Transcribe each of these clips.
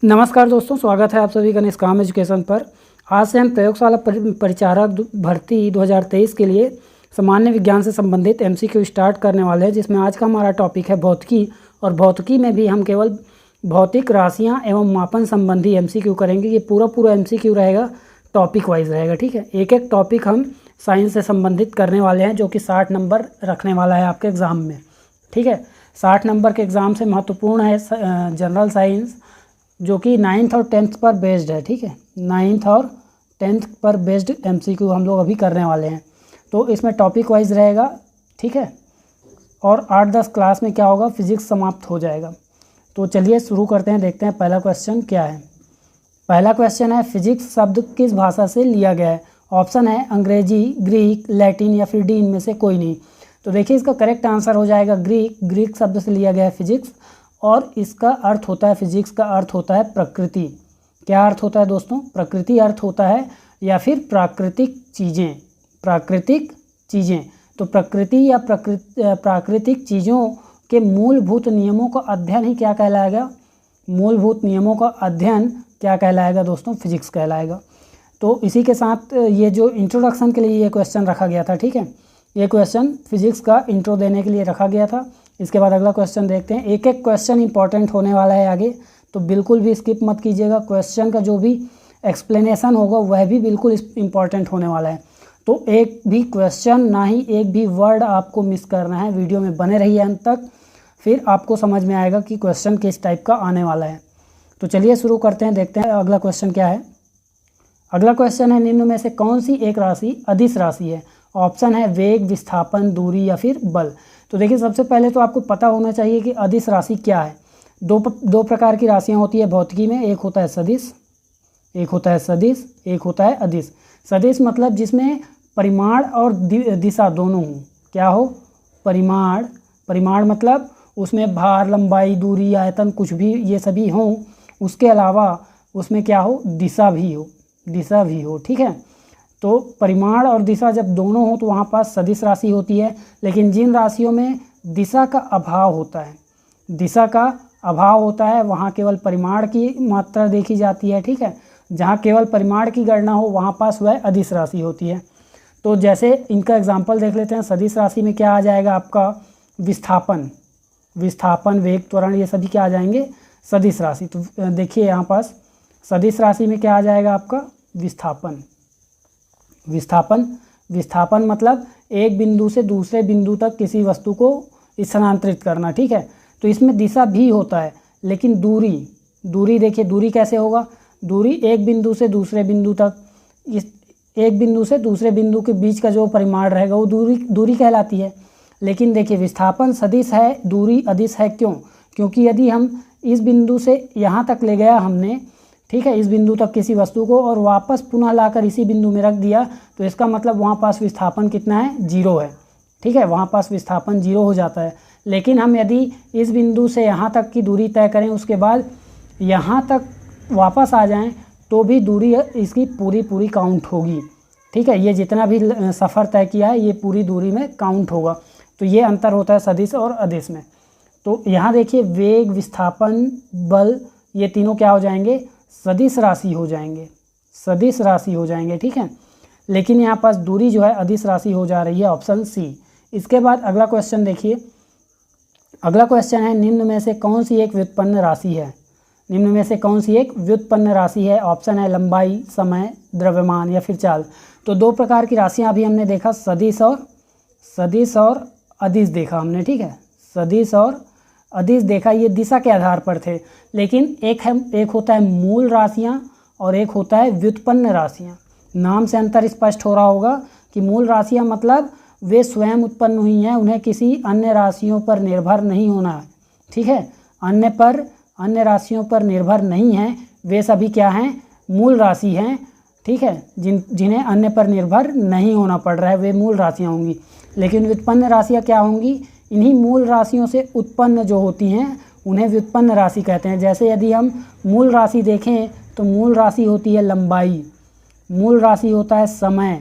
नमस्कार दोस्तों, स्वागत है आप सभी का निष्काम एजुकेशन पर। आज से हम प्रयोगशाला परिचारक भर्ती 2023 के लिए सामान्य विज्ञान से संबंधित एमसीक्यू स्टार्ट करने वाले हैं, जिसमें आज का हमारा टॉपिक है भौतिकी। और भौतिकी में भी हम केवल भौतिक राशियां एवं मापन संबंधी एमसीक्यू करेंगे। ये पूरा एमसीक्यू रहेगा, टॉपिक वाइज रहेगा, ठीक है। एक एक टॉपिक हम साइंस से संबंधित करने वाले हैं, जो कि 60 नंबर रखने वाला है आपके एग्ज़ाम में, ठीक है। 60 नंबर के एग्ज़ाम से महत्वपूर्ण है जनरल साइंस, जो कि 9th और 10th पर बेस्ड है, ठीक है। 9th और 10th पर बेस्ड एमसीक्यू हम लोग अभी करने वाले हैं, तो इसमें टॉपिक वाइज रहेगा, ठीक है। और 8-10 क्लास में क्या होगा, फिजिक्स समाप्त हो जाएगा। तो चलिए शुरू करते हैं, देखते हैं पहला क्वेश्चन क्या है। पहला क्वेश्चन है, फिजिक्स शब्द किस भाषा से लिया गया है। ऑप्शन है अंग्रेजी, ग्रीक, लैटिन या फिर डी इनमें से कोई नहीं। तो देखिए इसका करेक्ट आंसर हो जाएगा ग्रीक शब्द से लिया गया है फिजिक्स। और इसका अर्थ होता है, फिजिक्स का अर्थ होता है प्रकृति। क्या अर्थ होता है दोस्तों, प्रकृति अर्थ होता है, या फिर प्राकृतिक चीज़ें, प्राकृतिक चीज़ें। तो प्रकृति या प्राकृतिक चीज़ों के मूलभूत नियमों का अध्ययन ही क्या कहलाएगा, मूलभूत नियमों का अध्ययन क्या कहलाएगा दोस्तों, फिजिक्स कहलाएगा। तो इसी के साथ ये जो इंट्रोडक्शन के लिए ये क्वेश्चन रखा गया था, ठीक है। ये क्वेश्चन फिजिक्स का इंट्रो देने के लिए रखा गया था। इसके बाद अगला क्वेश्चन देखते हैं। एक एक क्वेश्चन इंपॉर्टेंट होने वाला है आगे, तो बिल्कुल भी स्किप मत कीजिएगा। क्वेश्चन का जो भी एक्सप्लेनेशन होगा वह भी बिल्कुल इंपॉर्टेंट होने वाला है। तो एक भी क्वेश्चन, ना ही एक भी वर्ड आपको मिस करना है। वीडियो में बने रहिए अंत तक, फिर आपको समझ में आएगा कि क्वेश्चन किस टाइप का आने वाला है। तो चलिए शुरू करते हैं, देखते हैं अगला क्वेश्चन क्या है। अगला क्वेश्चन है, निम्न में से कौन सी एक राशि अदिश राशि है। ऑप्शन है वेग, विस्थापन, दूरी या फिर बल। तो देखिए सबसे पहले तो आपको पता होना चाहिए कि अदिश राशि क्या है। दो प्रकार की राशियां होती है भौतिकी में, एक होता है सदिश, एक होता है सदिश, एक होता है अदिश। सदिश मतलब जिसमें परिमाण और दिशा दोनों हों। क्या हो, परिमाण मतलब उसमें भार, लंबाई, दूरी, आयतन कुछ भी ये सभी हों। उसके अलावा उसमें क्या हो, दिशा भी हो, ठीक है। तो परिमाण और दिशा जब दोनों हो तो वहाँ पास सदिश राशि होती है। लेकिन जिन राशियों में दिशा का अभाव होता है, वहाँ केवल परिमाण की मात्रा देखी जाती है, ठीक है। जहाँ केवल परिमाण की गणना हो वहाँ पास वह अदिश राशि होती है। तो जैसे इनका एग्जाम्पल देख लेते हैं। सदिश राशि में क्या आ जाएगा आपका, विस्थापन, वेग, त्वरण, ये सभी क्या आ जाएंगे, सदिश राशि। तो देखिए यहाँ पास सदिश राशि में क्या आ जाएगा आपका, विस्थापन मतलब एक बिंदु से दूसरे बिंदु तक किसी वस्तु को स्थानांतरित करना, ठीक है। तो इसमें दिशा भी होता है, लेकिन दूरी देखिए, दूरी कैसे होगा, दूरी एक बिंदु से दूसरे बिंदु तक, इस एक बिंदु से दूसरे बिंदु के बीच का जो परिमाण रहेगा वो दूरी कहलाती है। लेकिन देखिए विस्थापन सदिश है, दूरी अदिश है। क्योंकि यदि हम इस बिंदु से यहाँ तक ले गया हमने, ठीक है, इस बिंदु तक किसी वस्तु को, और वापस पुनः लाकर इसी बिंदु में रख दिया, तो इसका मतलब वहाँ पास विस्थापन कितना है, 0 है, ठीक है। वहाँ पास विस्थापन 0 हो जाता है। लेकिन हम यदि इस बिंदु से यहाँ तक की दूरी तय करें, उसके बाद यहाँ तक वापस आ जाएं, तो भी दूरी इसकी पूरी काउंट होगी, ठीक है। ये जितना भी सफ़र तय किया है ये पूरी दूरी में काउंट होगा। तो ये अंतर होता है सदिश और अदिश में। तो यहाँ देखिए वेग, विस्थापन, बल, ये तीनों क्या हो जाएंगे, सदिश राशि हो जाएंगे, ठीक है। लेकिन यहाँ पास दूरी जो है अदिश राशि हो जा रही है, ऑप्शन सी। इसके बाद अगला क्वेश्चन देखिए। अगला क्वेश्चन है, निम्न में से कौन सी एक व्युत्पन्न राशि है। ऑप्शन है लंबाई, समय, द्रव्यमान या फिर चाल। तो दो प्रकार की राशियाँ अभी हमने देखा, सदिश और अदिश देखा हमने, ठीक है। सदिश और अदिश देखा, ये दिशा के आधार पर थे। लेकिन एक होता है मूल राशियाँ और एक होता है व्युत्पन्न राशियाँ। नाम से अंतर स्पष्ट हो रहा होगा कि मूल राशियाँ मतलब वे स्वयं उत्पन्न हुई हैं, उन्हें किसी अन्य राशियों पर निर्भर नहीं होना है, ठीक है। अन्य राशियों पर निर्भर नहीं हैं, वे सभी क्या हैं, मूल राशि हैं, ठीक है। जिन्हें अन्य पर निर्भर नहीं होना पड़ रहा है, वे मूल राशियाँ होंगी। लेकिन व्युत्पन्न राशियाँ क्या होंगी, इन्हीं मूल राशियों से उत्पन्न जो होती हैं उन्हें व्युत्पन्न राशि कहते हैं। जैसे यदि हम मूल राशि देखें तो मूल राशि होती है लंबाई, मूल राशि होता है समय,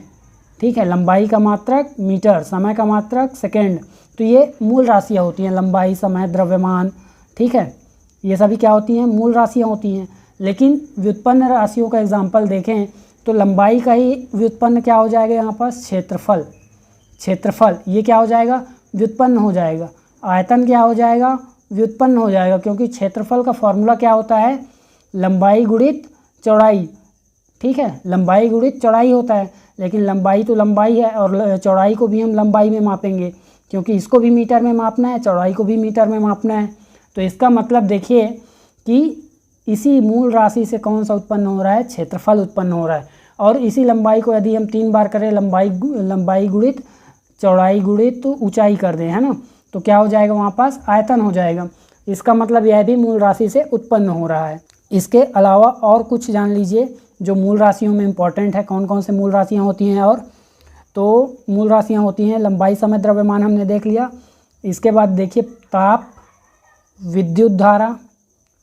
ठीक है। लंबाई का मात्रक मीटर, समय का मात्रक सेकंड। तो ये मूल राशियाँ होती हैं, लंबाई, समय, द्रव्यमान, ठीक है। ये सभी क्या होती हैं, मूल राशियाँ होती हैं। लेकिन व्युत्पन्न राशियों का एग्जाम्पल देखें तो लंबाई का ही व्युत्पन्न क्या हो जाएगा यहाँ पास, क्षेत्रफल। क्षेत्रफल ये क्या हो जाएगा, व्युत्पन्न हो जाएगा। आयतन क्या हो जाएगा, व्युत्पन्न हो जाएगा, क्योंकि क्षेत्रफल का फॉर्मूला क्या होता है, लंबाई गुणित चौड़ाई। ठीक है, लंबाई गुणित चौड़ाई होता है, लेकिन लंबाई तो लंबाई है और चौड़ाई को भी हम लंबाई में मापेंगे, क्योंकि इसको भी मीटर में मापना है, चौड़ाई को भी मीटर में मापना है। तो इसका मतलब देखिए कि इसी मूल राशि से कौन सा उत्पन्न हो रहा है, क्षेत्रफल उत्पन्न हो रहा है। और इसी लंबाई को यदि हम 3 बार करें, लंबाई गुणित चौड़ाई गुणित ऊंचाई कर दें, है ना, तो क्या हो जाएगा, वहाँ पास आयतन हो जाएगा। इसका मतलब यह भी मूल राशि से उत्पन्न हो रहा है। इसके अलावा और कुछ जान लीजिए जो मूल राशियों में इम्पॉर्टेंट है, कौन कौन से मूल राशियाँ होती हैं। और तो मूल राशियाँ होती हैं लंबाई, समय, द्रव्यमान हमने देख लिया। इसके बाद देखिए ताप, विद्युत धारा।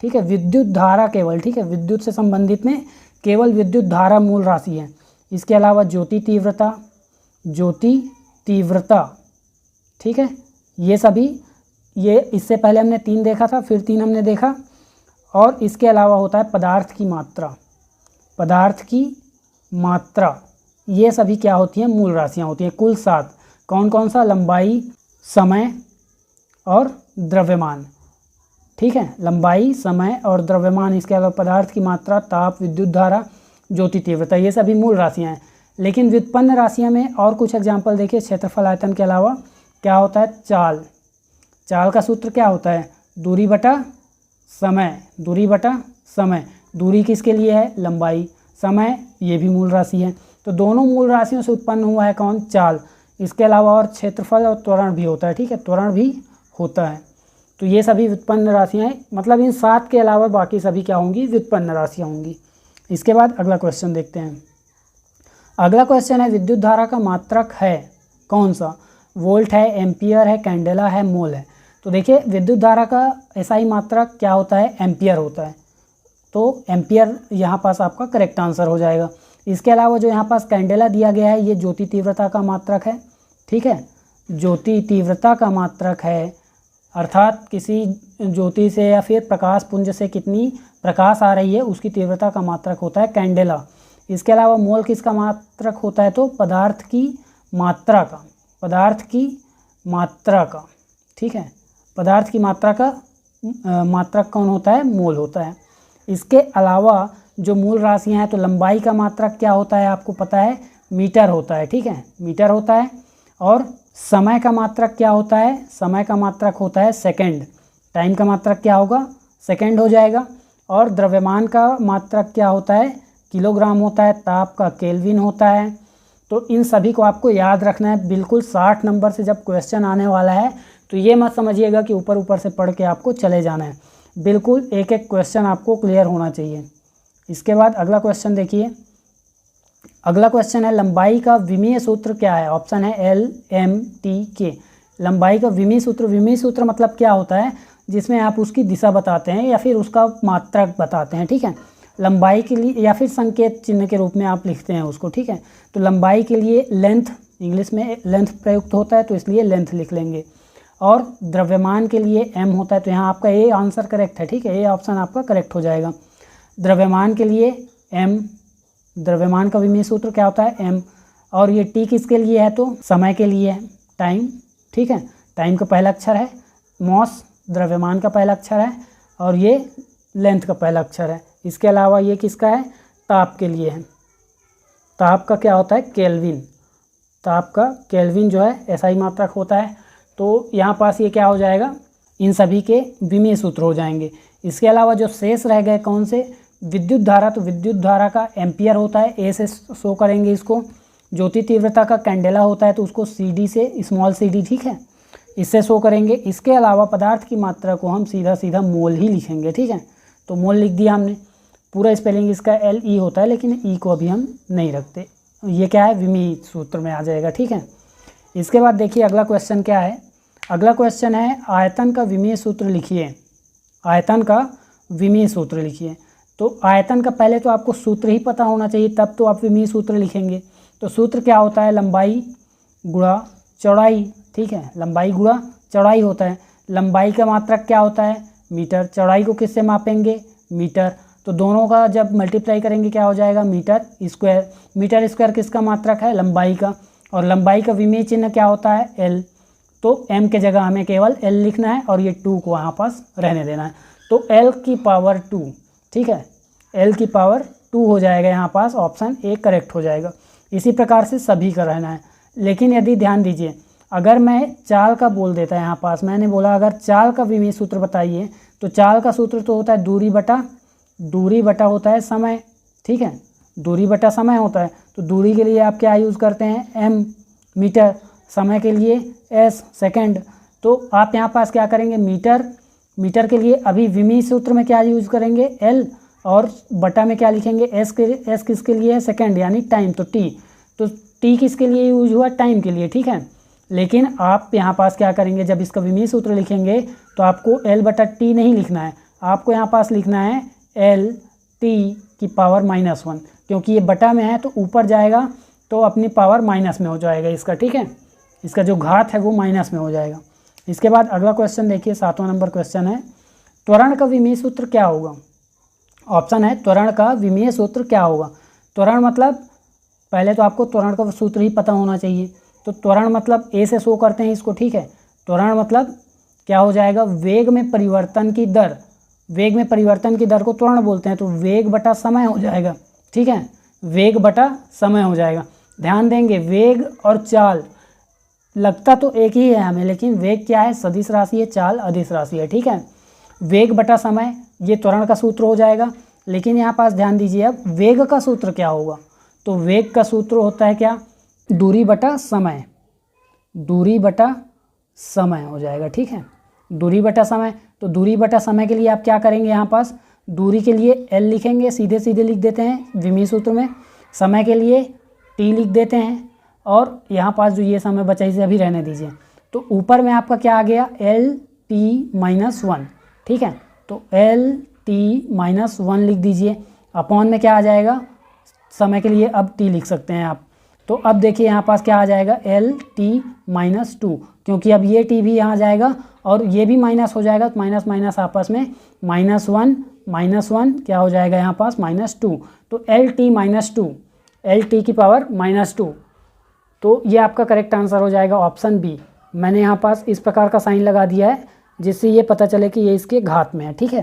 ठीक है, विद्युत धारा केवल, ठीक है, विद्युत से संबंधित में केवल विद्युत धारा मूल राशि है। इसके अलावा ज्योति तीव्रता, ज्योति तीव्रता, ठीक है, ये सभी, ये इससे पहले हमने 3 देखा था, फिर 3 हमने देखा। और इसके अलावा होता है पदार्थ की मात्रा, पदार्थ की मात्रा, ये सभी क्या होती हैं, मूल राशियाँ होती हैं। कुल 7, कौन कौन सा, लंबाई, समय और द्रव्यमान। ठीक है, लंबाई, समय और द्रव्यमान, इसके अलावा पदार्थ की मात्रा, ताप, विद्युत धारा, ज्योति तीव्रता, ये सभी मूल राशियाँ हैं। लेकिन व्युत्पन्न राशियाँ में और कुछ एग्जाम्पल देखिए। क्षेत्रफल, आयतन के अलावा क्या होता है, चाल। चाल का सूत्र क्या होता है, दूरी बटा समय, दूरी बटा समय। दूरी किसके लिए है, लंबाई, समय ये भी मूल राशि है। तो दोनों मूल राशियों से उत्पन्न हुआ है कौन, चाल। इसके अलावा और क्षेत्रफल और त्वरण भी होता है। ठीक है, त्वरण भी होता है। तो ये सभी व्युत्पन्न राशियाँ हैं, मतलब इन 7 के अलावा बाकी सभी क्या होंगी, व्युत्पन्न राशियाँ होंगी। इसके बाद अगला क्वेश्चन देखते हैं। अगला क्वेश्चन है विद्युत धारा का मात्रक है कौन सा, वोल्ट है, एम्पियर है, कैंडेला है, मोल है। तो देखिए विद्युत धारा का एसआई मात्रक क्या होता है, एम्पियर होता है। तो एम्पियर यहाँ पास आपका करेक्ट आंसर हो जाएगा। इसके अलावा जो यहाँ पास कैंडेला दिया गया है ये ज्योति तीव्रता का मात्रक है। ठीक है, ज्योति तीव्रता का मात्रक है, अर्थात किसी ज्योति से या फिर प्रकाश पुंज से कितनी प्रकाश आ रही है उसकी तीव्रता का मात्रक होता है कैंडेला। इसके अलावा मोल किसका मात्रक होता है, तो पदार्थ की मात्रा का, पदार्थ की मात्रा का। ठीक है, पदार्थ की मात्रा का मात्रक कौन होता है, मोल होता है। इसके अलावा जो मूल राशियां हैं तो लंबाई का मात्रक क्या होता है, आपको पता है, मीटर होता है। ठीक है, मीटर होता है। और समय का मात्रक क्या होता है, समय का मात्रक होता है सेकंड। टाइम का मात्रक क्या होगा, सेकंड हो जाएगा। और द्रव्यमान का मात्रक क्या होता है, किलोग्राम होता है। ताप का केल्विन होता है। तो इन सभी को आपको याद रखना है। बिल्कुल 60 नंबर से जब क्वेश्चन आने वाला है तो ये मत समझिएगा कि ऊपर ऊपर से पढ़ के आपको चले जाना है, बिल्कुल एक एक क्वेश्चन आपको क्लियर होना चाहिए। इसके बाद अगला क्वेश्चन देखिए। अगला क्वेश्चन है लंबाई का विमीय सूत्र क्या है। ऑप्शन है LMTK। लंबाई का विमीय सूत्र, विमीय सूत्र मतलब क्या होता है, जिसमें आप उसकी दिशा बताते हैं या फिर उसका मात्रक बताते हैं। ठीक है, लंबाई के लिए या फिर संकेत चिन्ह के रूप में आप लिखते हैं उसको। ठीक है, तो लंबाई के लिए लेंथ, इंग्लिश में लेंथ प्रयुक्त होता है तो इसलिए लेंथ लिख लेंगे। और द्रव्यमान के लिए M होता है, तो यहाँ आपका A आंसर करेक्ट है। ठीक है, A ऑप्शन आपका करेक्ट हो जाएगा। द्रव्यमान के लिए M, द्रव्यमान का विमीय सूत्र क्या होता है, M। और ये T किसके लिए है, तो समय के लिए है, टाइम। ठीक है, टाइम का पहला अक्षर है, मॉस द्रव्यमान का पहला अक्षर है, और ये लेंथ का पहला अक्षर है। इसके अलावा ये किसका है, ताप के लिए है। ताप का क्या होता है, केल्विन। ताप का केल्विन जो है एसआई मात्रक होता है। तो यहाँ पास ये क्या हो जाएगा, इन सभी के विमीय सूत्र हो जाएंगे। इसके अलावा जो शेष रह गए कौन से, विद्युत धारा, तो विद्युत धारा का एम्पियर होता है, ए से शो करेंगे इसको। ज्योति तीव्रता का कैंडेला होता है तो उसको CD से, स्मॉल CD, ठीक है, इससे शो करेंगे। इसके अलावा पदार्थ की मात्रा को हम सीधा सीधा मोल ही लिखेंगे। ठीक है, तो मोल लिख दिया हमने। पूरा स्पेलिंग इसका LE होता है, लेकिन E को अभी हम नहीं रखते। ये क्या है, विमीय सूत्र में आ जाएगा। ठीक है, इसके बाद देखिए अगला क्वेश्चन क्या है। अगला क्वेश्चन है आयतन का विमीय सूत्र लिखिए। आयतन का विमीय सूत्र लिखिए। तो आयतन का पहले तो आपको सूत्र ही पता होना चाहिए, तब तो आप विमीय सूत्र लिखेंगे। तो सूत्र क्या होता है, लंबाई गुणा चौड़ाई। ठीक है, लंबाई गुणा चौड़ाई होता है। लंबाई का मात्रक क्या होता है, मीटर। चौड़ाई को किससे मापेंगे, मीटर। तो दोनों का जब मल्टीप्लाई करेंगे क्या हो जाएगा, मीटर स्क्वायर। मीटर स्क्वायर किसका मात्रक है, लंबाई का, और लंबाई का विमीय चिन्ह क्या होता है, एल। तो m के जगह हमें केवल l लिखना है और ये 2 को वहाँ पास रहने देना है। तो l की पावर 2, ठीक है, l की पावर 2 हो जाएगा यहाँ पास, ऑप्शन ए करेक्ट हो जाएगा। इसी प्रकार से सभी का रहना है। लेकिन यदि ध्यान दीजिए, अगर मैं चाल का बोल देता है यहाँ पास, मैंने बोला अगर चाल का विमीय सूत्र बताइए, तो चाल का सूत्र तो होता है दूरी बटा होता है समय, ठीक है, दूरी बटा समय होता है। तो दूरी के लिए आप क्या यूज़ करते हैं, m मीटर, समय के लिए s सेकंड। तो आप यहाँ पास क्या करेंगे, मीटर के लिए अभी विमीय सूत्र में क्या यूज़ करेंगे, l, और बटा में क्या लिखेंगे, s किसके लिए है, सेकंड यानी टाइम, तो t। तो t किसके लिए यूज हुआ, टाइम के लिए, ठीक है। लेकिन आप यहाँ पास क्या करेंगे, जब इसका विमीय सूत्र लिखेंगे तो आपको l बटा t नहीं लिखना है, आपको यहाँ पास लिखना है l t की पावर -1, क्योंकि ये बटा में है तो ऊपर जाएगा तो अपनी पावर माइनस में हो जाएगा इसका, ठीक है, इसका जो घात है वो माइनस में हो जाएगा। इसके बाद अगला क्वेश्चन देखिए, 7वां नंबर क्वेश्चन है, त्वरण का विमीय सूत्र क्या होगा। ऑप्शन है त्वरण का विमीय सूत्र क्या होगा। त्वरण मतलब, पहले तो आपको त्वरण का सूत्र ही पता होना चाहिए। तो त्वरण मतलब ए से शो करते हैं इसको, ठीक है। त्वरण मतलब क्या हो जाएगा, वेग में परिवर्तन की दर, वेग में परिवर्तन की दर को त्वरण बोलते हैं। तो वेग बटा समय हो जाएगा, ठीक है, वेग बटा समय हो जाएगा। ध्यान देंगे, वेग और चाल लगता तो एक ही है हमें, लेकिन वेग क्या है, सदिश राशि है, चाल अदिश राशि है, ठीक है। वेग बटा समय ये त्वरण का सूत्र हो जाएगा। लेकिन यहाँ पास ध्यान दीजिए, अब वेग का सूत्र क्या होगा। तो वेग का सूत्र होता है क्या, दूरी बटा समय, दूरी बटा समय हो जाएगा, ठीक है, दूरी बटा समय। तो दूरी बटा समय के लिए आप क्या करेंगे, यहाँ पास दूरी के लिए l लिखेंगे, सीधे सीधे लिख देते हैं विमीय सूत्र में। समय के लिए t लिख देते हैं, और यहाँ पास जो ये समय बचा इसे अभी रहने दीजिए। तो ऊपर में आपका क्या आ गया, l t-1, ठीक है। तो l t-1 लिख दीजिए, अपॉन में क्या आ जाएगा, समय के लिए अब t लिख सकते हैं आप। तो अब देखिए यहाँ पास क्या आ जाएगा, l t-2, क्योंकि अब ये t भी यहाँ जाएगा और ये भी माइनस हो जाएगा, तो माइनस माइनस आपस में -1 क्या हो जाएगा यहाँ पास, -2। तो l t-2, l t की पावर -2। तो ये आपका करेक्ट आंसर हो जाएगा ऑप्शन बी। मैंने यहाँ पास इस प्रकार का साइन लगा दिया है जिससे ये पता चले कि ये इसके घात में है, ठीक है,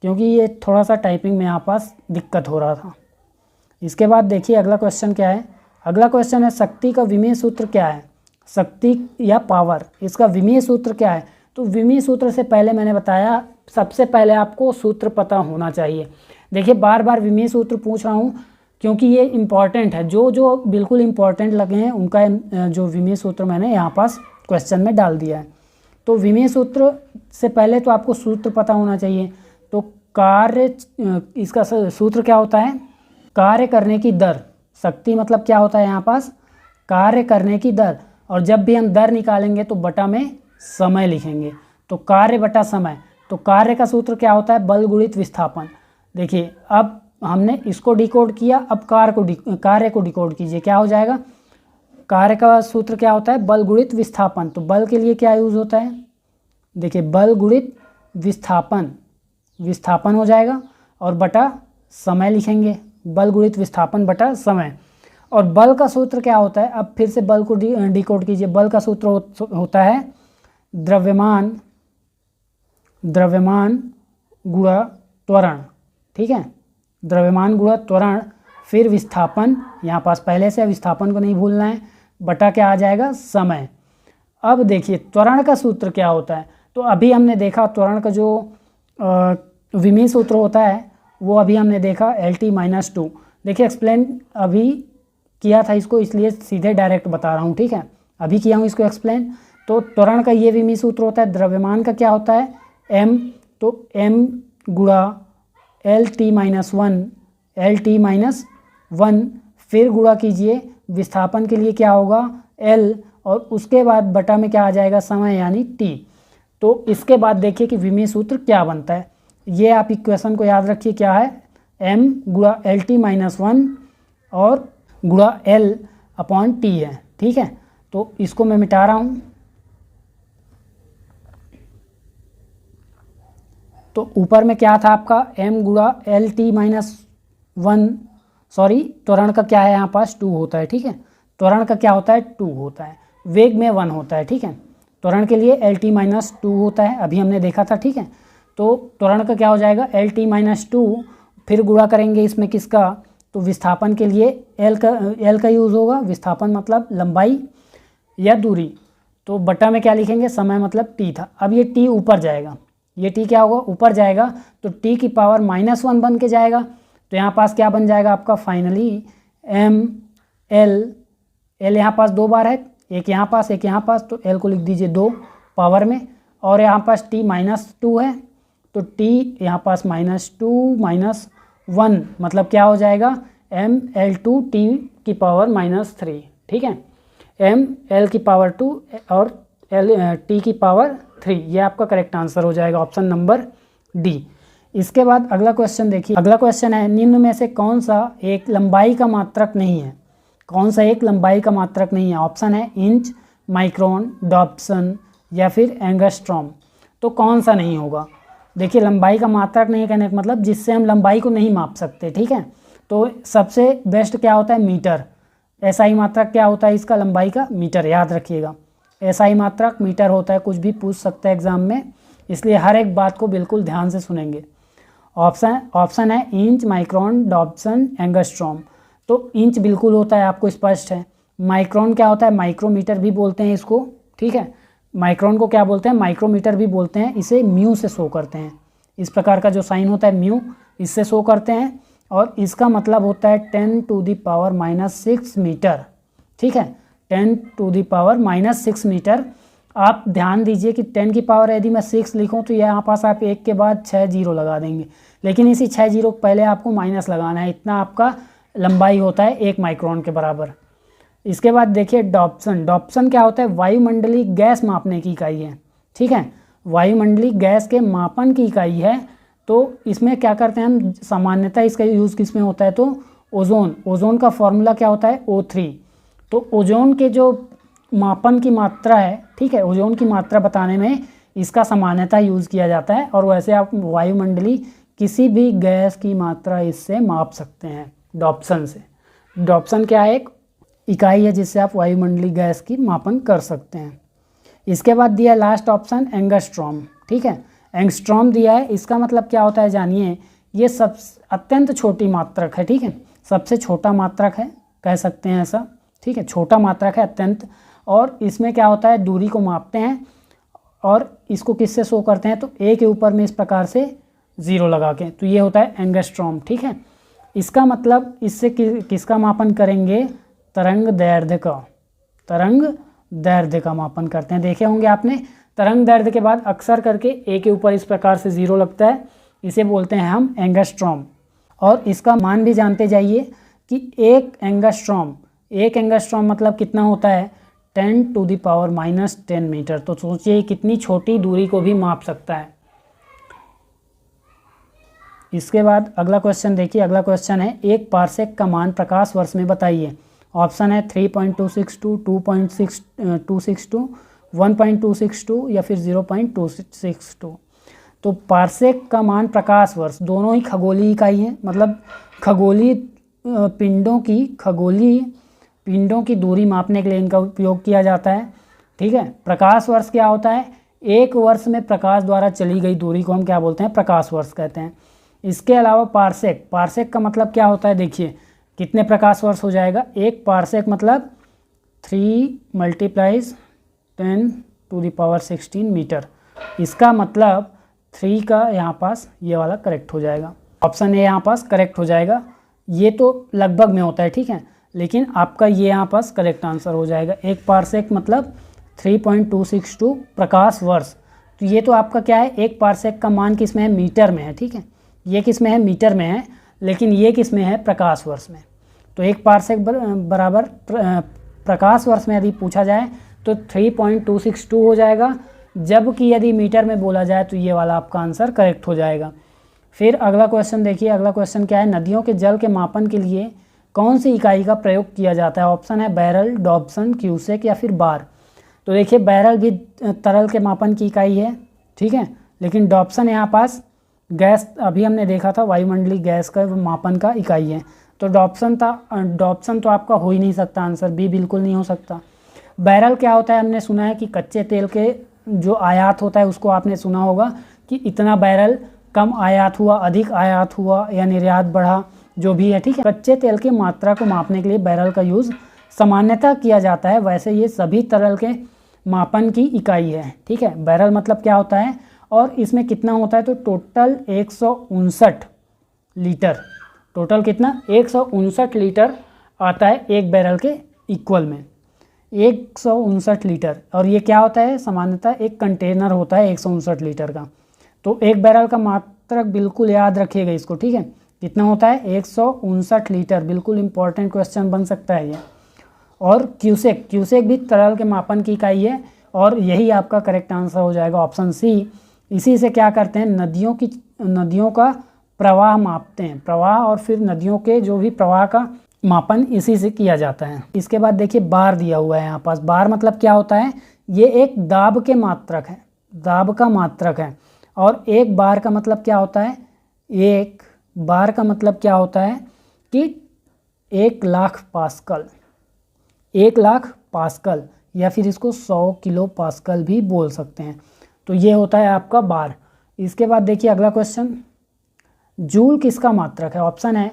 क्योंकि ये थोड़ा सा टाइपिंग में यहाँ पास दिक्कत हो रहा था। इसके बाद देखिए अगला क्वेश्चन क्या है। अगला क्वेश्चन है, शक्ति का विमीय सूत्र क्या है, शक्ति या पावर, इसका विमीय सूत्र क्या है। तो विमीय सूत्र से पहले मैंने बताया, सबसे पहले आपको सूत्र पता होना चाहिए। देखिए बार बार विमीय सूत्र पूछ रहा हूँ क्योंकि ये इम्पॉर्टेंट है, जो बिल्कुल इम्पॉर्टेंट लगे हैं उनका जो विमीय सूत्र मैंने यहाँ पास क्वेश्चन में डाल दिया है। तो विमीय सूत्र से पहले तो आपको सूत्र पता होना चाहिए। तो कार्य, इसका सूत्र क्या होता है, कार्य करने की दर। शक्ति मतलब क्या होता है यहाँ पास, कार्य करने की दर, और जब भी हम दर निकालेंगे तो बटा में समय लिखेंगे। तो कार्य बटा समय। तो कार्य का सूत्र क्या होता है, बल गुणित विस्थापन। देखिए अब हमने इसको डिकोड किया, अब कार्य को डिकोड कीजिए, क्या हो जाएगा। कार्य का सूत्र क्या होता है, बल गुणित विस्थापन। तो बल के लिए क्या यूज़ होता है, देखिए बल गुणित विस्थापन हो जाएगा, और बटा समय लिखेंगे, बल गुणित विस्थापन बटा समय। और बल का सूत्र क्या होता है, अब फिर से बल को डिकोड कीजिए। बल का सूत्र होता है द्रव्यमान गुणा त्वरण, ठीक है, द्रव्यमान गुणा त्वरण, फिर विस्थापन, यहाँ पास पहले से विस्थापन को नहीं भूलना है, बटा क्या आ जाएगा, समय। अब देखिए त्वरण का सूत्र क्या होता है। तो अभी हमने देखा त्वरण का जो विमीय सूत्र होता है वो अभी हमने देखा l t-2। देखिए एक्सप्लेन अभी किया था इसको, इसलिए सीधे डायरेक्ट बता रहा हूँ, ठीक है, अभी किया हूँ इसको एक्सप्लेन। तो त्वरण का ये विमीय सूत्र होता है। द्रव्यमान का क्या होता है, m, तो m गुणा l t-1, फिर गुणा कीजिए, विस्थापन के लिए क्या होगा l, और उसके बाद बटा में क्या आ जाएगा, समय यानी t। तो इसके बाद देखिए कि विमीय सूत्र क्या बनता है। ये आप इक्वेशन को याद रखिए, क्या है, m गुणा l t-1 और गुणा l अपॉन t है, ठीक है। तो इसको मैं मिटा रहा हूँ। तो ऊपर में क्या था आपका m गुणा एल टी माइनस 1, सॉरी त्वरण का क्या है यहाँ पास 2 होता है, ठीक है। त्वरण का क्या होता है 2 होता है, वेग में 1 होता है, ठीक है। त्वरण के लिए एल टी माइनस 2 होता है, अभी हमने देखा था, ठीक है। तो त्वरण का क्या हो जाएगा एल टी माइनस 2, फिर गुणा करेंगे इसमें किसका, तो विस्थापन के लिए एल का यूज़ होगा। विस्थापन मतलब लंबाई या दूरी, तो बटा में क्या लिखेंगे, समय मतलब टी था। अब ये टी ऊपर जाएगा, ये टी क्या होगा ऊपर जाएगा, तो टी की पावर -1 बन के जाएगा। तो यहाँ पास क्या बन जाएगा आपका फाइनली एम एल, एल यहाँ पास 2 बार है, एक यहाँ पास एक यहाँ पास, तो एल को लिख दीजिए 2 पावर में, और यहाँ पास टी -2 है, तो टी यहाँ पास -2 -1 मतलब क्या हो जाएगा एम एल 2 टी की पावर -3, ठीक है। एम एल की पावर 2 और एल टी की पावर 3, ये आपका करेक्ट आंसर हो जाएगा ऑप्शन नंबर डी। इसके बाद अगला क्वेश्चन देखिए, अगला क्वेश्चन है निम्न में से कौन सा एक लंबाई का मात्रक नहीं है, कौन सा एक लंबाई का मात्रक नहीं है। ऑप्शन है इंच, माइक्रोन, डॉप्सन या फिर एंगस्ट्रॉम। तो कौन सा नहीं होगा, देखिए लंबाई का मात्रक नहीं कहने का मतलब जिससे हम लंबाई को नहीं माप सकते, ठीक है। तो सबसे बेस्ट क्या होता है मीटर, एसआई मात्रक क्या होता है इसका लंबाई का मीटर, याद रखिएगा एसआई मात्रक मीटर होता है, कुछ भी पूछ सकता है एग्जाम में, इसलिए हर एक बात को बिल्कुल ध्यान से सुनेंगे। ऑप्शन है इंच, माइक्रोन, डॉप्सन, एंगस्ट्रॉम। तो इंच बिल्कुल होता है, आपको स्पष्ट है। माइक्रोन क्या होता है, माइक्रोमीटर भी बोलते हैं इसको, ठीक है। माइक्रोन को क्या बोलते हैं, माइक्रोमीटर भी बोलते हैं, इसे म्यू से शो करते हैं, इस प्रकार का जो साइन होता है म्यू, इससे शो करते हैं, और इसका मतलब होता है 10⁻⁻6 मीटर, ठीक है। 10⁻⁻6 मीटर। आप ध्यान दीजिए कि 10 की पावर यदि मैं 6 लिखूं तो यहाँ पास आप 1 के बाद 6 जीरो लगा देंगे, लेकिन इसी 6 जीरो पहले आपको माइनस लगाना है, इतना आपका लंबाई होता है 1 माइक्रोन के बराबर। इसके बाद देखिए डॉप्सन, डॉप्सन क्या होता है, वायुमंडलीय गैस मापने की इकाई है, ठीक है। वायुमंडलीय गैस के मापन की इकाई है। तो इसमें क्या करते हैं हम, सामान्यतः इसका यूज़ किस में होता है, तो ओजोन, ओजोन का फॉर्मूला क्या होता है O3। तो ओजोन के जो मापन की मात्रा है, ठीक है, ओजोन की मात्रा बताने में इसका सामान्यतः यूज़ किया जाता है, और वैसे आप वायुमंडलीय किसी भी गैस की मात्रा इससे माप सकते हैं डॉप्सन से। डॉप्सन क्या है, एक इकाई है जिससे आप वायुमंडलीय गैस की मापन कर सकते हैं। इसके बाद दिया लास्ट ऑप्शन एंगस्ट्रॉम, ठीक है। एंगस्ट्रॉम दिया है, इसका मतलब क्या होता है जानिए, ये सब अत्यंत छोटी मात्रक है, ठीक है, सबसे छोटा मात्रक है, कह सकते हैं ऐसा, ठीक है, छोटा मात्रक है अत्यंत। और इसमें क्या होता है, दूरी को मापते हैं और इसको किससे शो करते हैं, तो ए के ऊपर में इस प्रकार से 0 लगा के, तो ये होता है एंगस्ट्रॉम, ठीक है। इसका मतलब इससे किसका मापन करेंगे, तरंग दैर्ध्य का, तरंग दैर्ध्य का मापन करते हैं। देखे होंगे आपने, तरंग दैर्ध्य के बाद अक्सर करके ए के ऊपर इस प्रकार से 0 लगता है, इसे बोलते हैं हम एंगस्ट्रॉम। और इसका मान भी जानते जाइए कि एक एंगस्ट्रॉम मतलब कितना होता है, 10⁻⁻10 मीटर। तो सोचिए कितनी छोटी दूरी को भी माप सकता है। इसके बाद अगला क्वेश्चन देखिए, अगला क्वेश्चन है एक पारसेक का मान प्रकाश वर्ष में बताइए। ऑप्शन है 3.262, 2.262, 1.262 या फिर 0.262। तो पारसेक का मान प्रकाश वर्ष, दोनों ही खगोलीय इकाई हैं, मतलब खगोलीय पिंडों की दूरी मापने के लिए इनका उपयोग किया जाता है, ठीक है। प्रकाश वर्ष क्या होता है, एक वर्ष में प्रकाश द्वारा चली गई दूरी को हम क्या बोलते हैं, प्रकाश वर्ष कहते हैं। इसके अलावा पारसेक का मतलब क्या होता है, देखिए कितने प्रकाश वर्ष हो जाएगा, एक पारसेक मतलब 3 × 10⁻16 मीटर। इसका मतलब 3 का यहाँ पास ये वाला करेक्ट हो जाएगा, ऑप्शन ए यहाँ पास करेक्ट हो जाएगा। ये तो लगभग में होता है, ठीक है, लेकिन आपका ये यहाँ पास करेक्ट आंसर हो जाएगा। एक पारसेक मतलब 3.262 प्रकाश वर्ष। तो ये तो आपका क्या है, एक पारसेक का मान किस में है, मीटर में है, ठीक है, ये किस में है, मीटर में है, लेकिन ये किस में है, प्रकाश वर्ष में। तो एक पारसेक बराबर प्रकाश वर्ष में यदि पूछा जाए तो 3.262 हो जाएगा, जबकि यदि मीटर में बोला जाए तो ये वाला आपका आंसर करेक्ट हो जाएगा। फिर अगला क्वेश्चन देखिए, अगला क्वेश्चन क्या है, नदियों के जल के मापन के लिए कौन सी इकाई का प्रयोग किया जाता है। ऑप्शन है बैरल, डॉप्सन, क्यूसेक या फिर बार। तो देखिए बैरल भी तरल के मापन की इकाई है, ठीक है, लेकिन डॉप्सन यहाँ पास गैस अभी हमने देखा था वायुमंडलीय गैस का मापन का इकाई है। तो डॉप्सन तो आपका हो ही नहीं सकता, आंसर बी बिल्कुल नहीं हो सकता। बैरल क्या होता है, हमने सुना है कि कच्चे तेल के जो आयात होता है उसको आपने सुना होगा कि इतना बैरल कम आयात हुआ, अधिक आयात हुआ या निर्यात बढ़ा, जो भी है, ठीक है। कच्चे तेल की मात्रा को मापने के लिए बैरल का यूज़ सामान्यतः किया जाता है। वैसे ये सभी तरल के मापन की इकाई है, ठीक है। बैरल मतलब क्या होता है और इसमें कितना होता है, तो टोटल 159 लीटर, टोटल कितना 159 लीटर आता है एक बैरल के इक्वल में, 159 लीटर। और ये क्या होता है, सामान्यतः एक कंटेनर होता है 159 लीटर का। तो एक बैरल का मात्रक बिल्कुल याद रखिएगा इसको, ठीक है। कितना होता है, 159 लीटर, बिल्कुल इंपॉर्टेंट क्वेश्चन बन सकता है ये। और क्यूसेक भी तरल के मापन की इकाई है और यही आपका करेक्ट आंसर हो जाएगा, ऑप्शन सी। इसी से क्या करते हैं, नदियों का प्रवाह मापते हैं, प्रवाह और फिर नदियों के जो भी प्रवाह का मापन इसी से किया जाता है। इसके बाद देखिए बार दिया हुआ है यहाँ पास। बार मतलब क्या होता है, ये एक दाब के मात्रक है, दाब का मात्रक है। और एक बार का मतलब क्या होता है, एक बार का मतलब क्या होता है कि 1,00,000 पास्कल, 1,00,000 पास्कल, या फिर इसको 100 किलो पास्कल भी बोल सकते हैं। तो ये होता है आपका बार। इसके बाद देखिए अगला क्वेश्चन, जूल किसका मात्रक है। ऑप्शन है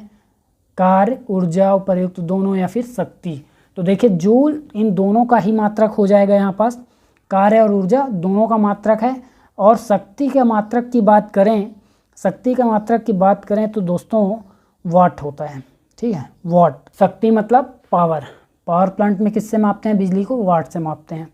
कार्य, ऊर्जा, उपयुक्त दोनों या फिर शक्ति। तो देखिए जूल इन दोनों का ही मात्रक हो जाएगा यहाँ पास, कार्य और ऊर्जा दोनों का मात्रक है। और शक्ति के मात्रक की बात करें, शक्ति का मात्रक की बात करें तो दोस्तों वाट होता है, ठीक है, वाट। शक्ति मतलब पावर, पावर प्लांट में किससे मापते हैं, बिजली को वाट से मापते हैं।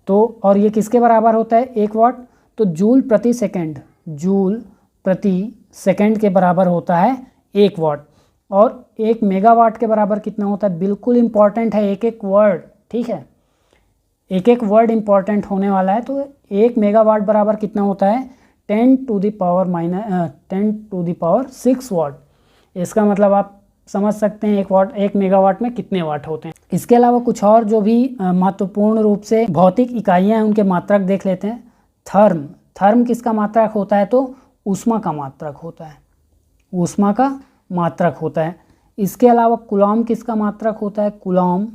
तो और ये किसके बराबर होता है, 1 वाट, तो जूल प्रति सेकंड, जूल प्रति सेकंड के बराबर होता है 1 वाट। और 1 मेगावाट के बराबर कितना होता है, बिल्कुल इंपॉर्टेंट है, एक वर्ड, ठीक है, एक वर्ड इंपॉर्टेंट होने वाला है। तो 1 मेगावाट बराबर कितना होता है, 10 टू द पावर 6 वाट। इसका मतलब आप समझ सकते हैं 1 मेगावाट में कितने वाट होते हैं। इसके अलावा कुछ और जो भी महत्वपूर्ण रूप से भौतिक इकाइयाँ हैं उनके मात्रक देख लेते हैं। थर्म किसका मात्रक होता है, तो ऊष्मा का मात्रक होता है, ऊष्मा का मात्रक होता है। इसके अलावा कूलॉम किसका मात्रक होता है, कूलॉम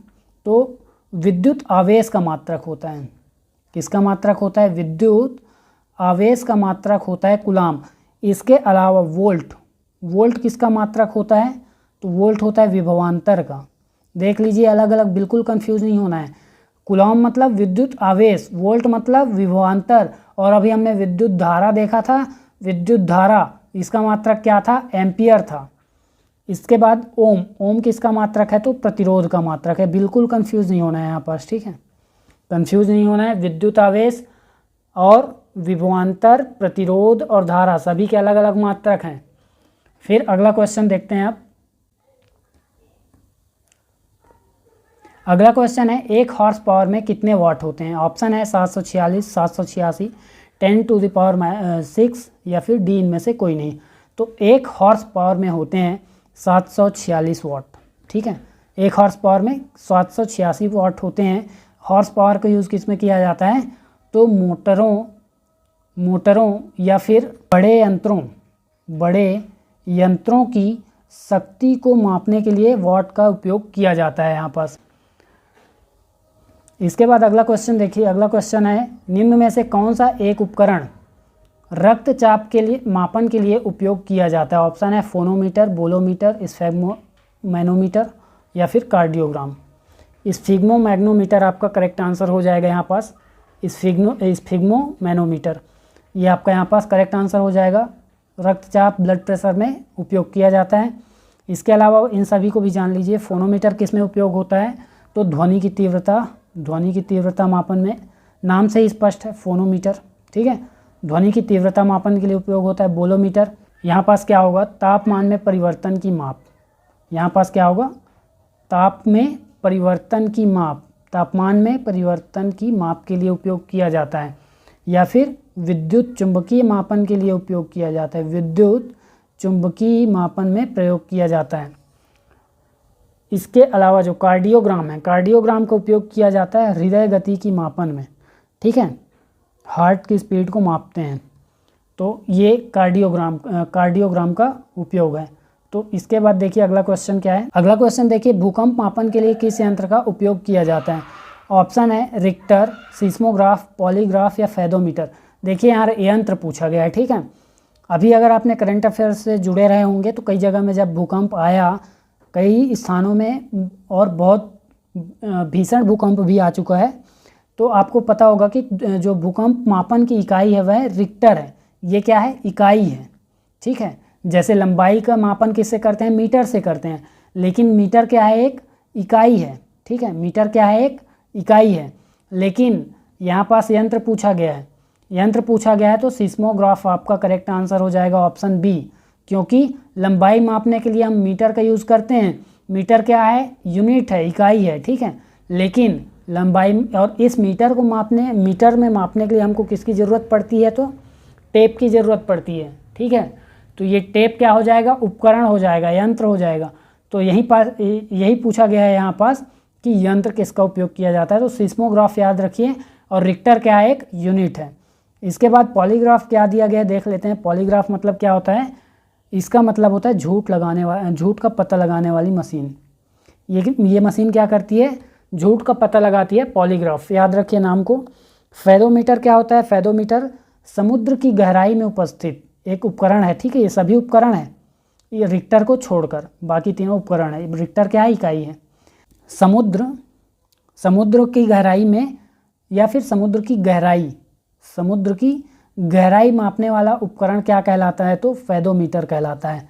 तो विद्युत आवेश का मात्रक होता है। किसका मात्रक होता है, विद्युत आवेश का मात्रक होता है कूलॉम। इसके अलावा वोल्ट किसका मात्रक होता है, तो वोल्ट होता है विभवांतर का। देख लीजिए अलग अलग, बिल्कुल कंफ्यूज नहीं होना है। कूलॉम मतलब विद्युत आवेश, वोल्ट मतलब विभवांतर। और अभी हमने विद्युत धारा देखा था, विद्युत धारा इसका मात्रक क्या था, एम्पियर था। इसके बाद ओम किसका मात्रक है, तो प्रतिरोध का मात्रक है। बिल्कुल कंफ्यूज नहीं होना है यहाँ पास, ठीक है, कंफ्यूज नहीं होना है। विद्युत आवेश और विभवांतर, प्रतिरोध और धारा सभी के अलग अलग मात्रक हैं। फिर अगला क्वेश्चन देखते हैं आप। अगला क्वेश्चन है 1 हॉर्स पावर में कितने वाट होते हैं। ऑप्शन है 746, 786, 10 टू द पावर 6 या फिर डी इनमें से कोई नहीं। तो 1 हॉर्स पावर में होते हैं 746 वाट, ठीक है, 1 हॉर्स पावर में 786 वाट होते हैं। हॉर्स पावर का यूज़ किस में किया जाता है, तो मोटरों या फिर बड़े यंत्रों की शक्ति को मापने के लिए वाट का उपयोग किया जाता है यहाँ पास। इसके बाद अगला क्वेश्चन देखिए। अगला क्वेश्चन है निम्न में से कौन सा एक उपकरण रक्तचाप के लिए मापन के लिए उपयोग किया जाता है। ऑप्शन है फोनोमीटर, बोलोमीटर, स्फिग्मोमैनोमीटर या फिर कार्डियोग्राम। स्फिग्मोमैग्नोमीटर आपका करेक्ट आंसर हो जाएगा यहाँ पास, स्फिग्मोमैनोमीटर ये आपका यहाँ पास करेक्ट आंसर हो जाएगा। रक्तचाप ब्लड प्रेशर में उपयोग किया जाता है। इसके अलावा इन सभी को भी जान लीजिए। फोनोमीटर किस में उपयोग होता है, तो ध्वनि की तीव्रता मापन में, नाम से ही स्पष्ट है फोनोमीटर, ठीक है, ध्वनि की तीव्रता मापन के लिए उपयोग होता है। बोलोमीटर यहाँ पास क्या होगा, तापमान में परिवर्तन की माप, यहाँ पास क्या होगा, तापमान में परिवर्तन की माप के लिए उपयोग किया जाता है। या फिर विद्युत चुंबकीय मापन के लिए उपयोग किया जाता है, विद्युत चुंबकीय मापन में प्रयोग किया जाता है। इसके अलावा जो कार्डियोग्राम है, कार्डियोग्राम का उपयोग किया जाता है हृदय गति की मापन में, ठीक है, हार्ट की स्पीड को मापते हैं। तो तो ये कार्डियोग्राम का उपयोग है। तो इसके बाद देखिए अगला क्वेश्चन क्या है। अगला क्वेश्चन देखिए, भूकंप मापन के लिए किस यंत्र का उपयोग किया जाता है? ऑप्शन है रिक्टर, सिस्मोग्राफ, पॉलीग्राफ या फेदोमीटर। देखिए यहाँ यंत्र पूछा गया है, ठीक है। अभी अगर आपने करंट अफेयर्स से जुड़े रहे होंगे तो कई जगह में जब भूकंप आया, कई स्थानों में और बहुत भीषण भूकंप भी आ चुका है, तो आपको पता होगा कि जो भूकंप मापन की इकाई है वह रिक्टर है। ये क्या है? इकाई है, ठीक है। जैसे लंबाई का मापन किससे करते हैं? मीटर से करते हैं, लेकिन मीटर क्या है? एक इकाई है, ठीक है। मीटर क्या है? एक इकाई है। लेकिन यहाँ पास यंत्र पूछा गया है, यंत्र पूछा गया है तो सिस्मोग्राफ आपका करेक्ट आंसर हो जाएगा, ऑप्शन बी। क्योंकि लंबाई मापने के लिए हम मीटर का यूज़ करते हैं। मीटर क्या है? यूनिट है, इकाई है, ठीक है। लेकिन लंबाई और इस मीटर में मापने के लिए हमको किसकी ज़रूरत पड़ती है? तो टेप की ज़रूरत पड़ती है, ठीक है। तो ये टेप क्या हो जाएगा? उपकरण हो जाएगा, यंत्र हो जाएगा। तो यही पूछा गया है यहाँ पास कि यंत्र किसका उपयोग किया जाता है। तो सिस्मोग्राफ याद रखिए, और रिक्टर क्या है? एक यूनिट है। इसके बाद पॉलीग्राफ क्या दिया गया है देख लेते हैं। पॉलीग्राफ मतलब क्या होता है? इसका मतलब होता है झूठ का पता लगाने वाली मशीन। ये मशीन क्या करती है? झूठ का पता लगाती है, पॉलीग्राफ। याद रखिए नाम को। फेदोमीटर क्या होता है? फेदोमीटर समुद्र की गहराई में उपस्थित एक उपकरण है, ठीक है। ये सभी उपकरण है, ये रिक्टर को छोड़कर बाकी तीनों उपकरण है। रिक्टर क्या है? इकाई है। समुद्र की गहराई में या फिर समुद्र की गहराई मापने वाला उपकरण क्या कहलाता है? तो फेदोमीटर कहलाता है,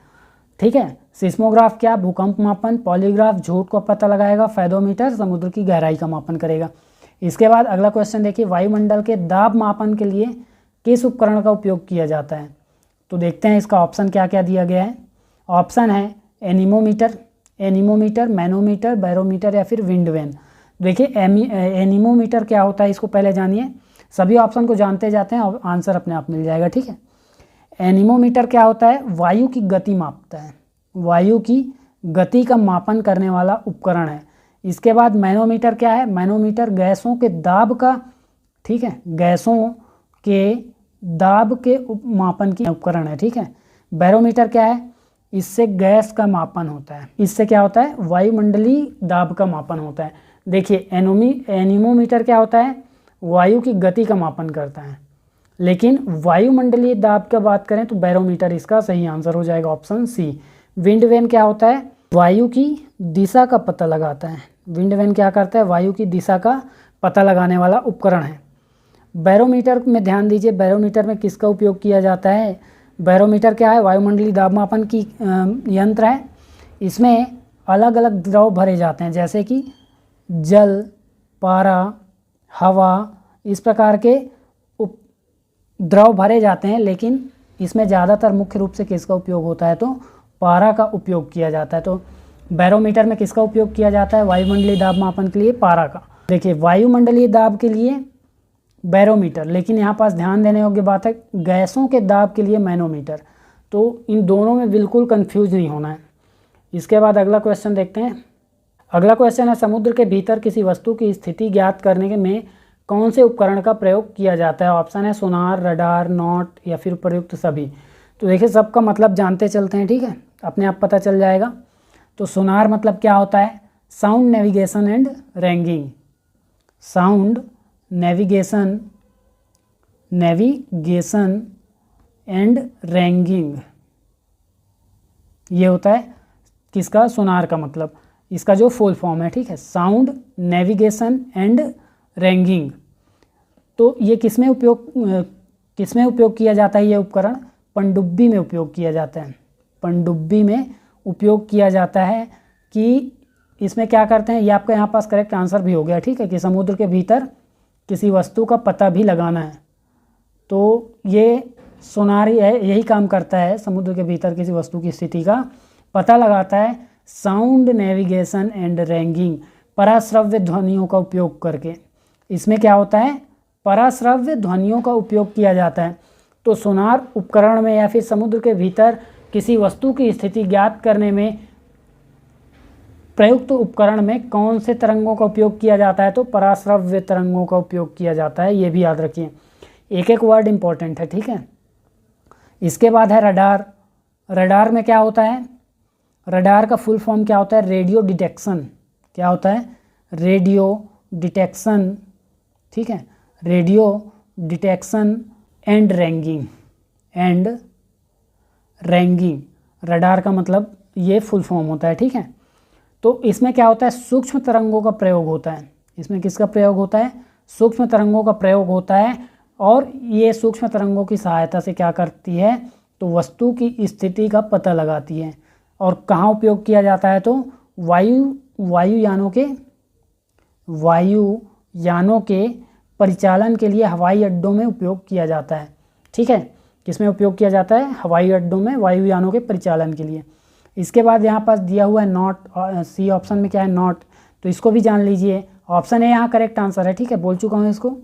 ठीक है। सिस्मोग्राफ क्या? भूकंप मापन। पॉलीग्राफ झूठ का पता लगाएगा। फेदोमीटर समुद्र की गहराई का मापन करेगा। इसके बाद अगला क्वेश्चन देखिए, वायुमंडल के दाब मापन के लिए किस उपकरण का उपयोग किया जाता है? तो देखते हैं इसका ऑप्शन क्या क्या दिया गया है। ऑप्शन है एनीमोमीटर, मैनोमीटर, बैरोमीटर या फिर विंड वैन। देखिए एनीमोमीटर क्या होता है इसको पहले जानिए। सभी ऑप्शन को जानते जाते हैं और आंसर अपने आप मिल जाएगा, ठीक है। एनीमोमीटर क्या होता है? वायु की गति मापता है, वायु की गति का मापन करने वाला उपकरण है। इसके बाद मैनोमीटर क्या है? मैनोमीटर गैसों के दाब का, ठीक है, गैसों के दाब के मापन की उपकरण है, ठीक है। बैरोमीटर क्या है? इससे गैस का मापन होता है। इससे क्या होता है? वायुमंडलीय दाब का मापन होता है। देखिए एनीमोमीटर क्या होता है? वायु की गति का मापन करता है। लेकिन वायुमंडलीय दाब की बात करें तो बैरोमीटर इसका सही आंसर हो जाएगा, ऑप्शन सी। विंड वैन क्या होता है? वायु की दिशा का पता लगाता है। विंड वैन क्या करता है? वायु की दिशा का पता लगाने वाला उपकरण है। बैरोमीटर में ध्यान दीजिए, बैरोमीटर में किसका उपयोग किया जाता है? बैरोमीटर क्या है? वायुमंडलीय दाब मापन की यंत्र है। इसमें अलग अलग द्रव भरे जाते हैं, जैसे कि जल, पारा, हवा, इस प्रकार के द्रव भरे जाते हैं। लेकिन इसमें ज़्यादातर मुख्य रूप से किसका उपयोग होता है? तो पारा का उपयोग किया जाता है। तो बैरोमीटर में किसका उपयोग किया जाता है वायुमंडलीय दाब मापन के लिए? पारा का। देखिए वायुमंडलीय दाब के लिए बैरोमीटर, लेकिन यहाँ पास ध्यान देने योग्य बात है गैसों के दाब के लिए मैनोमीटर। तो इन दोनों में बिल्कुल कंफ्यूज नहीं होना है। इसके बाद अगला क्वेश्चन देखते हैं। अगला क्वेश्चन है, समुद्र के भीतर किसी वस्तु की स्थिति ज्ञात करने के में कौन से उपकरण का प्रयोग किया जाता है? ऑप्शन है सोनार, रडार, नॉट या फिर प्रयुक्त सभी। तो देखिए सबका मतलब जानते चलते हैं, ठीक है, अपने आप पता चल जाएगा। तो सोनार मतलब क्या होता है? Sound navigation and ragging. Sound navigation and ragging, ये होता है किसका? सोनार का मतलब, इसका जो फुल फॉर्म है, ठीक है, साउंड नेविगेशन एंड रैंगिंग। तो ये किसमें उपयोग किया जाता है? ये उपकरण पनडुब्बी में उपयोग किया जाता है। पनडुब्बी में उपयोग किया जाता है कि इसमें क्या करते हैं? ये आपका यहाँ पास करेक्ट आंसर भी हो गया, ठीक है, कि समुद्र के भीतर किसी वस्तु का पता भी लगाना है। तो ये सोनार यही काम करता है, समुद्र के भीतर किसी वस्तु की स्थिति का पता लगाता है। साउंड नेविगेशन एंड रैंगिंग, पराश्रव्य ध्वनियों का उपयोग करके। इसमें क्या होता है? पराश्रव्य ध्वनियों का उपयोग किया जाता है। तो सोनार उपकरण में या फिर समुद्र के भीतर किसी वस्तु की स्थिति ज्ञात करने में प्रयुक्त उपकरण में कौन से तरंगों का उपयोग किया जाता है? तो पराश्रव्य तरंगों का उपयोग किया जाता है। ये भी याद रखिए, एक एक वर्ड इंपॉर्टेंट है, ठीक है। इसके बाद है रडार। रडार में क्या होता है? रडार का फुल फॉर्म क्या होता है? Radio detection. क्या होता है? रेडियो डिटेक्शन, ठीक है, radio detection and ragging, radar का मतलब ये फुल फॉर्म होता है, ठीक है। तो इसमें क्या होता है? सूक्ष्म तरंगों का प्रयोग होता है। इसमें किसका प्रयोग होता है? सूक्ष्म तरंगों का प्रयोग होता है। और ये सूक्ष्म तरंगों की सहायता से क्या करती है? तो वस्तु की स्थिति का पता लगाती है। और कहाँ उपयोग किया जाता है? तो वायुयानों के परिचालन के लिए हवाई अड्डों में उपयोग किया जाता है, ठीक है। किसमें उपयोग किया जाता है? हवाई अड्डों में वायुयानों के परिचालन के लिए। इसके बाद यहाँ पास दिया हुआ है नॉट, सी ऑप्शन में क्या है? नॉट। तो इसको भी जान लीजिए, ऑप्शन ए यहाँ करेक्ट आंसर है, ठीक है, बोल चुका हूँ इसको,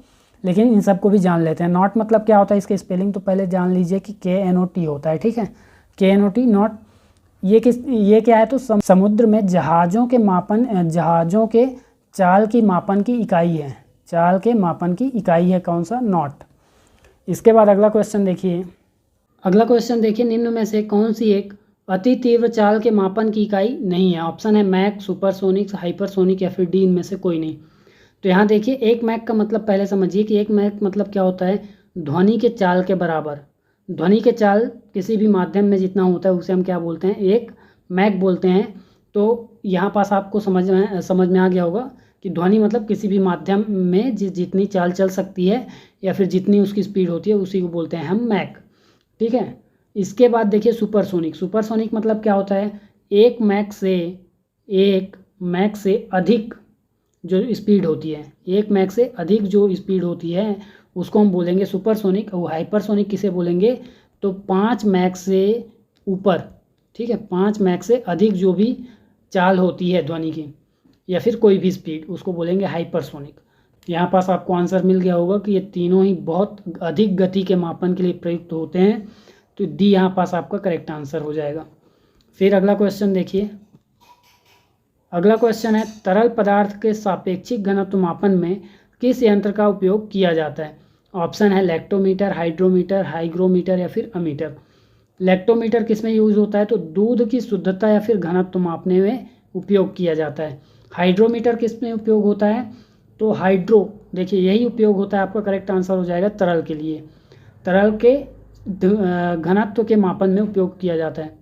लेकिन इन सबको भी जान लेते हैं। नॉट मतलब क्या होता है? इसके स्पेलिंग तो पहले जान लीजिए कि KNOT होता है, ठीक है, KNOT नॉट। ये क्या है? तो समुद्र में जहाज़ों के चाल की मापन की इकाई है। चाल के मापन की इकाई है कौन सा? नॉट। इसके बाद अगला क्वेश्चन देखिए। निम्न में से कौन सी एक अति तीव्र चाल के मापन की इकाई नहीं है? ऑप्शन है मैक, सुपरसोनिक, हाइपरसोनिक या फिर डी, इनमें से कोई नहीं। तो यहाँ देखिए, एक मैक का मतलब पहले समझिए कि एक मैक मतलब क्या होता है? ध्वनि के चाल के बराबर। ध्वनि के चाल किसी भी माध्यम में जितना होता है उसे हम क्या बोलते हैं? एक मैक बोलते हैं। तो यहाँ पास आपको समझ में आ गया होगा कि ध्वनि मतलब किसी भी माध्यम में जितनी चाल चल सकती है या फिर जितनी उसकी स्पीड होती है उसी को बोलते हैं हम मैक, ठीक है। इसके बाद देखिए सुपरसोनिक मतलब क्या होता है? एक मैक से अधिक जो स्पीड होती है, एक मैक से अधिक जो स्पीड होती है उसको हम बोलेंगे सुपरसोनिक। और हाइपरसोनिक किसे बोलेंगे? तो 5 मैक से ऊपर, ठीक है, 5 मैक से अधिक जो भी चाल होती है ध्वनि की या फिर कोई भी स्पीड, उसको बोलेंगे हाइपरसोनिक। यहाँ पास आपको आंसर मिल गया होगा कि ये तीनों ही बहुत अधिक गति के मापन के लिए प्रयुक्त होते हैं। तो डी यहाँ पास आपका करेक्ट आंसर हो जाएगा। फिर अगला क्वेश्चन देखिए। अगला क्वेश्चन है, तरल पदार्थ के सापेक्षिक घनत्व मापन में किस यंत्र का उपयोग किया जाता है? ऑप्शन है लैक्टोमीटर, हाइड्रोमीटर, हाइग्रोमीटर या फिर अमीटर। लैक्टोमीटर किस में यूज़ होता है? तो दूध की शुद्धता या फिर घनत्व मापने में उपयोग किया जाता है। हाइड्रोमीटर किस में उपयोग होता है? तो देखिए यही उपयोग होता है, आपका करेक्ट आंसर हो जाएगा तरल के लिए। तरल के घनत्व के मापन में उपयोग किया जाता है।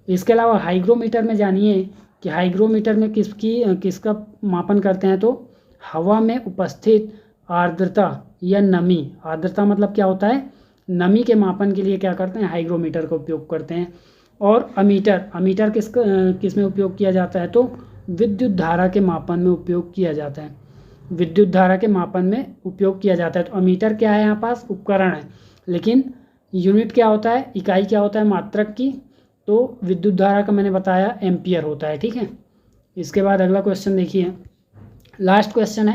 इसके अलावा हाइग्रोमीटर में जानिए कि हाइग्रोमीटर में किसका मापन करते हैं? तो हवा में उपस्थित आर्द्रता या नमी। आर्द्रता मतलब क्या होता है? नमी के मापन के लिए क्या करते हैं? हाइग्रोमीटर का उपयोग करते हैं। और अमीटर किस में उपयोग किया जाता है? तो विद्युत धारा के मापन में उपयोग किया जाता है। विद्युत धारा के मापन में उपयोग किया जाता है। तो अमीटर क्या है? यहाँ पास उपकरण है, लेकिन यूनिट क्या होता है? इकाई क्या होता है मात्रक की? तो विद्युत धारा का मैंने बताया एम्पियर होता है, ठीक है। इसके बाद अगला क्वेश्चन देखिए, लास्ट क्वेश्चन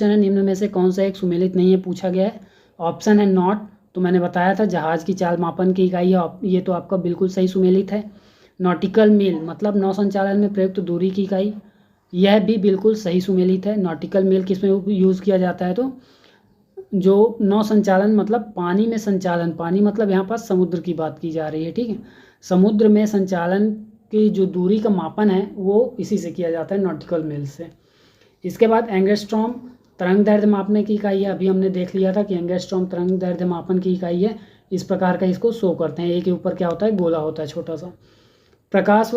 है निम्न में से कौन सा एक सुमेलित नहीं है पूछा गया है। ऑप्शन है नॉट, तो मैंने बताया था जहाज़ की चाल मापन की इकाई है, ये तो आपका बिल्कुल सही सुमेलित है। नॉटिकल मील मतलब नौ संचालन में प्रयुक्त दूरी की इकाई, यह भी बिल्कुल सही सुमेलित है। नॉटिकल मील किस में यूज़ किया जाता है? तो जो नौ संचालन मतलब पानी में संचालन, पानी मतलब यहाँ पर समुद्र की बात की जा रही है, ठीक है। समुद्र में संचालन की जो दूरी का मापन है वो इसी से किया जाता है, नॉटिकल मील से। इसके बाद एंगस्ट्रॉम तरंग दैर्ध्य मापने की इकाई है। अभी हमने देख लिया था कि एंगस्ट्रॉम तरंग दैर्ध्य मापन की इकाई है। इस प्रकार का इसको शो करते हैं। एक के ऊपर क्या होता है? गोला होता है छोटा सा। प्रकाश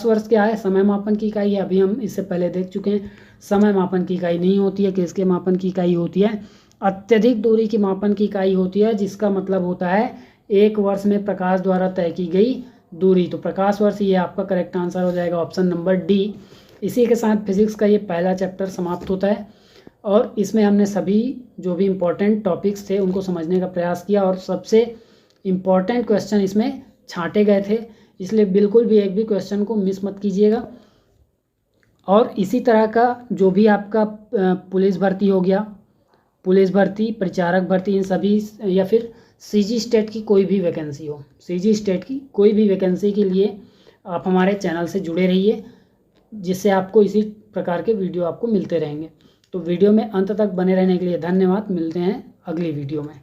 वर्ष क्या है? समय मापन की इकाई है। अभी हम इससे पहले देख चुके हैं। समय मापन की इकाई नहीं होती है। किसके मापन की इकाई होती है? अत्यधिक दूरी की मापन की इकाई होती है, जिसका मतलब होता है एक वर्ष में प्रकाश द्वारा तय की गई दूरी। तो प्रकाश वर्ष ये आपका करेक्ट आंसर हो जाएगा, ऑप्शन नंबर डी। इसी के साथ फिजिक्स का ये पहला चैप्टर समाप्त होता है और इसमें हमने सभी जो भी इम्पोर्टेंट टॉपिक्स थे उनको समझने का प्रयास किया और सबसे इम्पॉर्टेंट क्वेश्चन इसमें छांटे गए थे, इसलिए बिल्कुल भी एक भी क्वेश्चन को मिस मत कीजिएगा। और इसी तरह का जो भी आपका पुलिस भर्ती हो गया, पुलिस भर्ती, परिचारक भर्ती, इन सभी या फिर सीजी स्टेट की कोई भी वैकेंसी हो, सीजी स्टेट की कोई भी वैकेंसी के लिए आप हमारे चैनल से जुड़े रहिए, जिससे आपको इसी प्रकार के वीडियो आपको मिलते रहेंगे। तो वीडियो में अंत तक बने रहने के लिए धन्यवाद। मिलते हैं अगली वीडियो में।